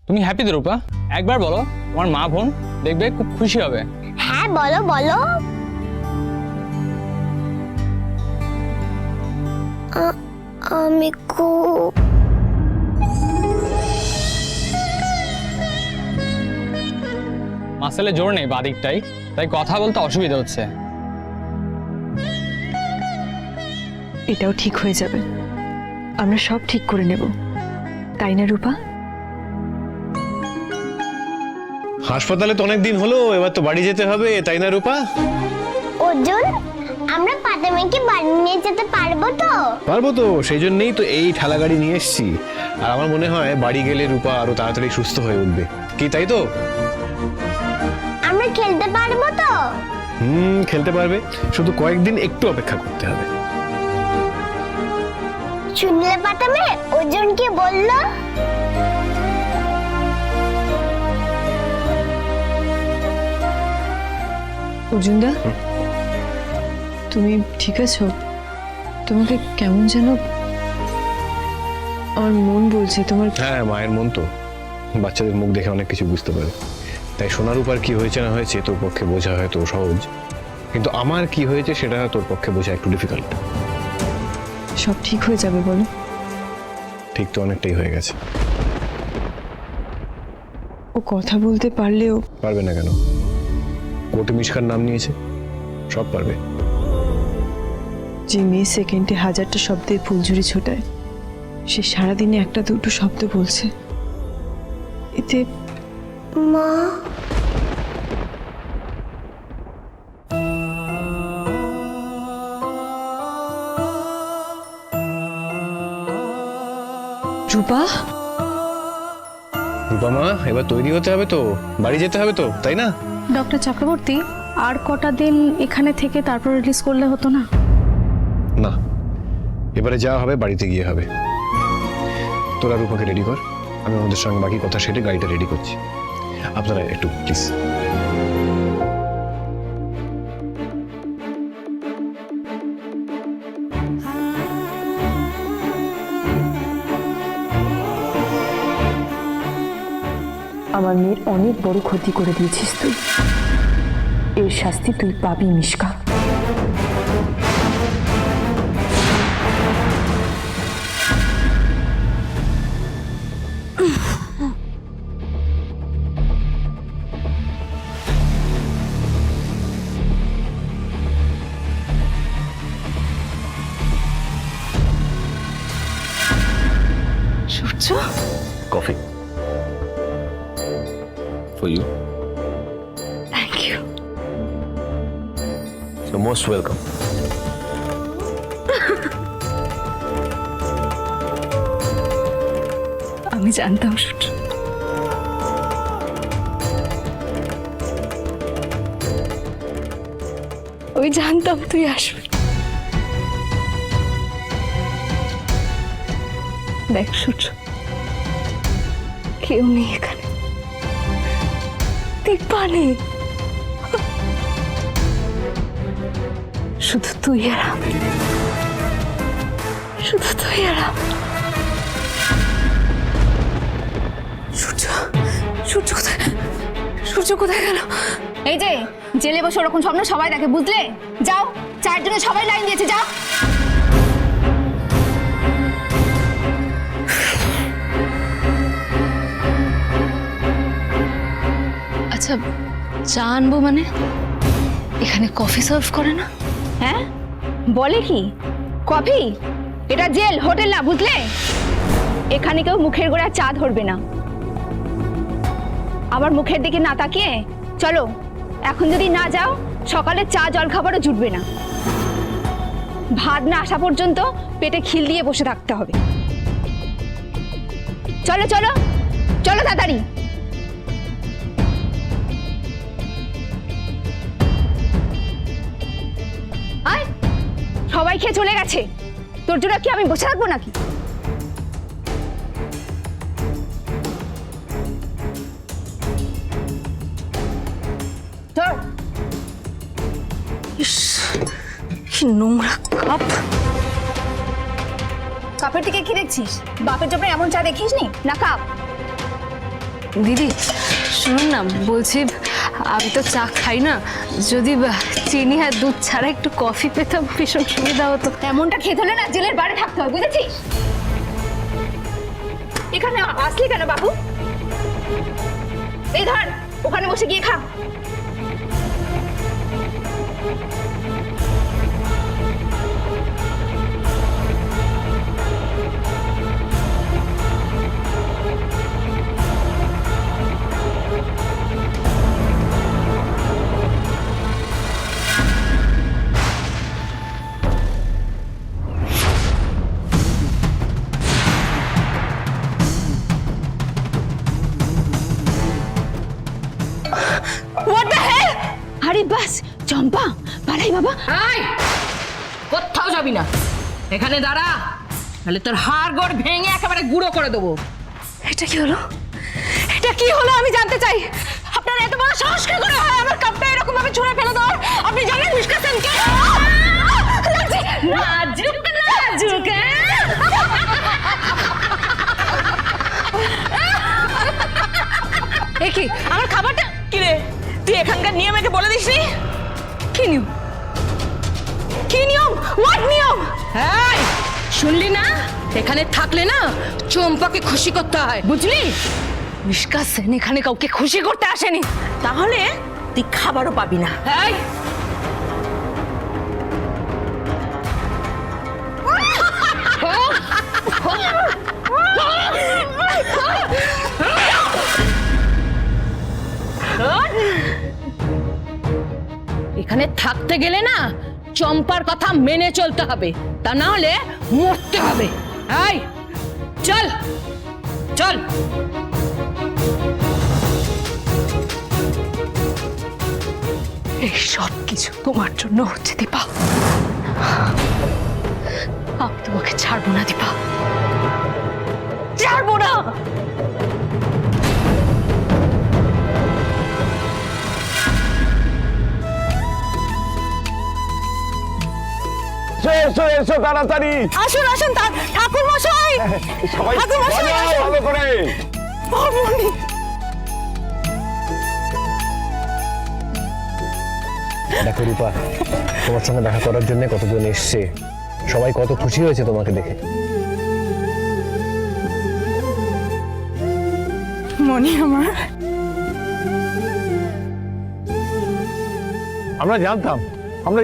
তুমি হ্যাপি তো রূপা? একবার বলো, তোমার মা বোন দেখবে খুব খুশি হবে। হ্যাঁ বলো বলো। আমি খুব মাসেলে জোর নেই বাদিকটাই, তাই কথা বলতে অসুবিধা হচ্ছে। এটাও ঠিক হয়ে যাবে, আমরা সব ঠিক করে নেব, তাই না রূপা? হাসপাতালে তো অনেক দিন হলো, এবার তো বাড়ি যেতে হবে, তাই না রূপা? অর্জুন, আমরা ফাতেমাকে বাড়ি নিয়ে যেতে পারবো তো? পারবো তো, সেই জন্যই তো এই ঠেলা গাড়ি নিয়ে এসেছি। আর আমার মনে হয় বাড়ি গেলে রূপা আরো তাড়াতাড়ি সুস্থ হয়ে উঠবে, কি তাই তো? আমরা খেলতে পারবো তো? খেলতে পারবে, শুধু কয়েকদিন একটু অপেক্ষা করতে হবে। শুনলে ফাতেমা, অর্জুনকে বললো। অর্জুনদা, তুমি ঠিক আছো? তোমাকে কেমন যেন আমার মন বলছে তোমার। হ্যাঁ, মায়ের মন তো বাচ্চাদের মুখ দেখে অনেক কিছু বুঝতে পারে, তাই সোনার উপর কি হয়েছে না হয়েছে তোর পক্ষে বোঝা হয়তো সহজ, কিন্তু আমার কি হয়েছে সেটা তোর পক্ষে বোঝা একটু ডিফিকাল্ট। সব ঠিক হয়ে যাবে বলো? ঠিক তো অনেকটাই হয়ে গেছে। ও কথা বলতে পারলেও পারবে না কেন? কোর্টে মিশকার নাম নিয়েছে, সব পারবে। যে মেয়ে সেকেন্ডে হাজারটা শব্দের ফুলঝুরি ছোটায়, সে সারাদিনে একটা দুটো শব্দ বলছে, এতে মা, রূপা। রূপা মা, এবার তৈরি হতে হবে তো, বাড়ি যেতে হবে তো, তাই না? ডক্টর চক্রবর্তী, আর কটা দিন এখানে থেকে তারপর রিলিজ করলে হতো না? না, এবারে যা হবে বাড়িতে গিয়ে হবে। তোরা রূপাকে রেডি কর, আমি ওদের সঙ্গে বাকি কথা সেরে গাড়িটা রেডি করছি। আপনারা একটু প্লিজ। আমার মেয়ের অনেক বড় ক্ষতি করে দিয়েছিস তুই, এর শাস্তি তুই পাবি Mishka. Surya, coffee for you. Thank you. You're most welcome. আমি জানতাম সূর্য, আমি জানতাম তুই আসবি। দেখ সূর্য, কেউ নেই এখানে, দিব্যা নেই, শুধু তুই আর আমি, শুধু তুই আর আমি। সূর্য, সূর্য কোথায়? সূর্য কোথায় গেল? এই যে জেলে বসে ওরকম স্বপ্ন সবাই দেখে, বুঝলে? যাও, চায়ের জন্য সবাই লাইন দিয়েছে, যাও। আচ্ছা, চা আনবো মানে? এখানে কফি সার্ভ করে না? হ্যাঁ, বলে কি? কফি? এটা জেল, হোটেল না, বুঝলে? এখানে কেউ মুখের গোড়ায় চা ধরবে না। আবার মুখের দিকে না তাকিয়ে চলো, এখন যদি না যাও সকালে চা জল খাবারও জুটবে না। ভাত না আসা পর্যন্ত পেটে খিল দিয়ে বসে থাকতে হবে। চলো চলো চলো তাড়াতাড়ি। আয়, সবাই খেয়ে চলে গেছে, তোর জন্য কি আমি বসে থাকবো নাকি? কি নোংরা কাপ। কাপের দিকে কি দেখছিস? বাপের জন্য এমন চা দেখিসনি? না কাপ। দিদি শুনুন না, বলছি আমি তো চা খাই না, যদি চিনি আর দুধ ছাড়া একটু কফি পেতাম ভীষণ সুবিধা হতো। এমনটা খেতে হলে না জেলের বাইরে থাকতে হয়, বুঝেছিস? এখানে আসলি কেন বাবু? এই ধর, ওখানে বসে গিয়ে খা। আরে বাস চম্পা, পালাই বাবা। কোথাও যাবি না, এখানে দাঁড়া, তাহলে তোর হাড় গোড় ভেঙে একেবারে গুঁড়ো করে দেবো। এটা কি হলো? এটা কি হলো আমি জানতে চাই। আপনার এত বড় সাহস কি করে হয় আমার কাপটা এরকম ভাবে ছুঁড়ে ফেলে দেওয়ার? আপনি জানেন মিশকা সেনকে? নাজুক নাজুক। এ কি আমার খাবারটা? কি রে, তুই এখানকার নিয়ম একে বলে দিসনি? কি নিয়ম? কি নিয়ম? হোয়াট নিয়ম? এই শুনলি না, এখানে থাকলে না চম্পাকে খুশি করতে হয়, বুঝলি? মিশকা সেন এখানে কাউকে খুশি করতে আসেনি। তাহলে তুই খাবারও পাবি না। এই এখানে থাকতে গেলে না চম্পার কথা মেনে চলতে হবে, তা না হলে মরতে হবে। এই চল চল। এই সব কিছু তোমার জন্য হচ্ছে দীপা। আমি তোমাকে ছাড়বো না দীপা, ছাড়বো না। এসো এসো তাড়াতাড়ি। আসুন আসুন ঠাকুর মশাই। সবাই ঠাকুর মশাই, বাজাও আসুন। ভালো করে। দেখো রূপা, তোমার সঙ্গে দেখা করার জন্য কতজন এসছে, সবাই কত খুশি হয়েছে তোমাকে দেখে। মনি আমার, আমরা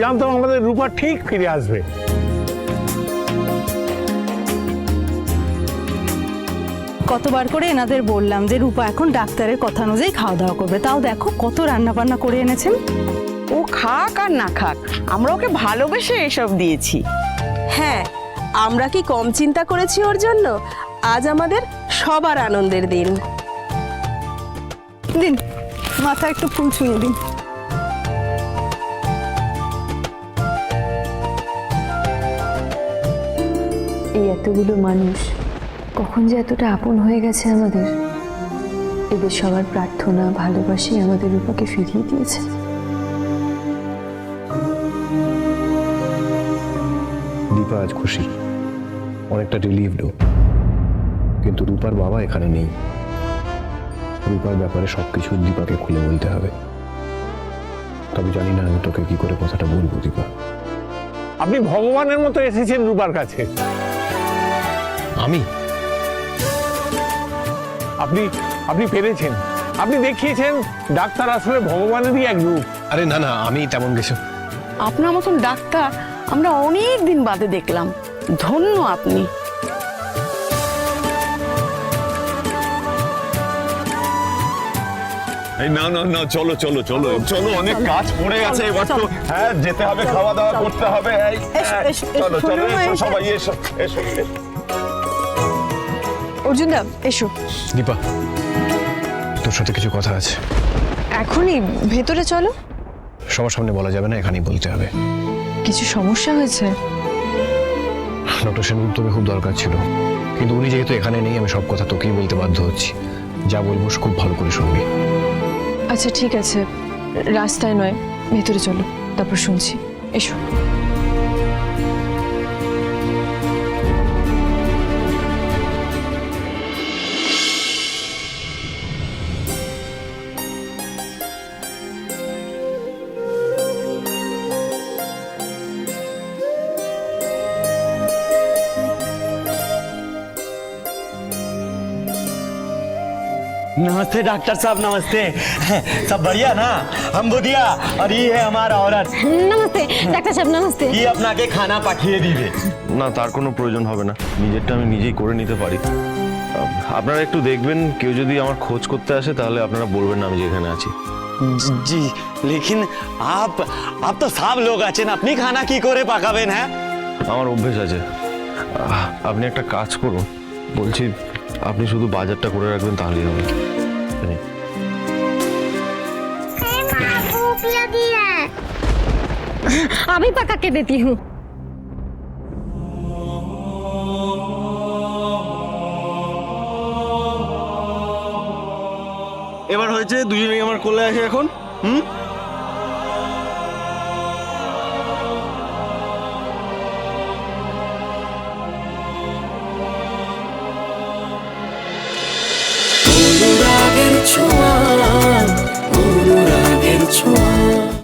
জানতাম আমাদের রূপা ঠিক ফিরে আসবে। কতবার করে এনাদের বললাম যে রূপা এখন ডাক্তারের কথা অনুযায়ী খাওয়া দাওয়া করবে, তাও দেখো কত রান্না বান্না করে এনেছেন। ও খাক আর না খাক, আমরা ওকে ভালোবেসে এসব দিয়েছি। হ্যাঁ, আমরা কি কম চিন্তা করেছি ওর জন্য? আজ আমাদের সবার আনন্দের দিন। দিন মাথা একটু ফুল ছুঁয়ে দিন। এই এতগুলো মানুষ কখন যে এতটা আপন হয়ে গেছে আমাদের, এদের সবার প্রার্থনা ভালোবাসাই আমাদের রূপাকে ফিরিয়ে দিয়েছে। দীপা আজ খুশি, অনেকটা রিলিভড, কিন্তু রূপার বাবা এখানে নেই। রূপার ব্যাপারে সবকিছু দীপাকে খুলে বলতে হবে। তবে জানি না আমি তোকে কি করে কথাটা বলবো দীপা। আপনি ভগবানের মতো এসেছেন রূপার কাছে। আমি আপনি পেরেছেন, আপনি দেখিয়েছেন ডাক্তার আসলে ভগবানেরই এক রূপ। আরে না না, আমি তেমন কিছু। আপনার মতন ডাক্তার আমরা অনেক দিন বাদে দেখলাম, ধন্য আপনি। এই না না না, চলো চলো চলো চলো, অনেক কাজ পড়ে আছে এবার তো। হ্যাঁ, যেতে হবে, খাওয়া দাওয়া করতে হবে। এই, চলো চলো, এসো সবাই, এসো এসো। অর্জুনদা এসো। দীপা, তোর সাথে কিছু কথা আছে। এখনই ভেতরে চলো। সবার সামনে বলা যাবে না, এখানেই বলতে হবে। কিছু সমস্যা হয়েছে? ডক্টর সেনগুপ্ত তোকে খুব দরকার ছিল, কিন্তু উনি যেহেতু এখানে নেই, আমি সব কথা তোকেই বলতে বাধ্য হচ্ছি। যা বলবো খুব ভালো করে শুনবি। আচ্ছা ঠিক আছে, রাস্তায় নয়, ভেতরে চলো, তারপর শুনছি। এসো। नमस्ते डॉक्टर साहब, नमस्ते। सब बढ़िया ना? हम बुधिया और ये है हमारा औरत। নমস্তে ডাক্তার সাহেব, নমস্তে। ये আপনাকে খানা পাঠিয়ে দিবে। না, তার কোনো প্রয়োজন হবে না, নিজেরটা আমি নিজেই করে নিতে পারি। আপনারা একটু দেখবেন, কেউ যদি আমার খোঁজ করতে আসে তাহলে আপনারা বলবেন না আমি যেখানে আছি। जी लेकिन आप तो सब लोग আছেন, আপনি খানা কি করে পাকাবেন? হ্যাঁ, আমার অভ্যেস আছে। আপনি একটা কাজ করুন, বলছি আপনি শুধু বাজারটা করে রাখবেন তাহলেই হবে। माँ भूख लगी है। আমি পাকা কে দেती हूँ। এবার হয়েছে, দুজনেই আমার কোলে আসে এখন।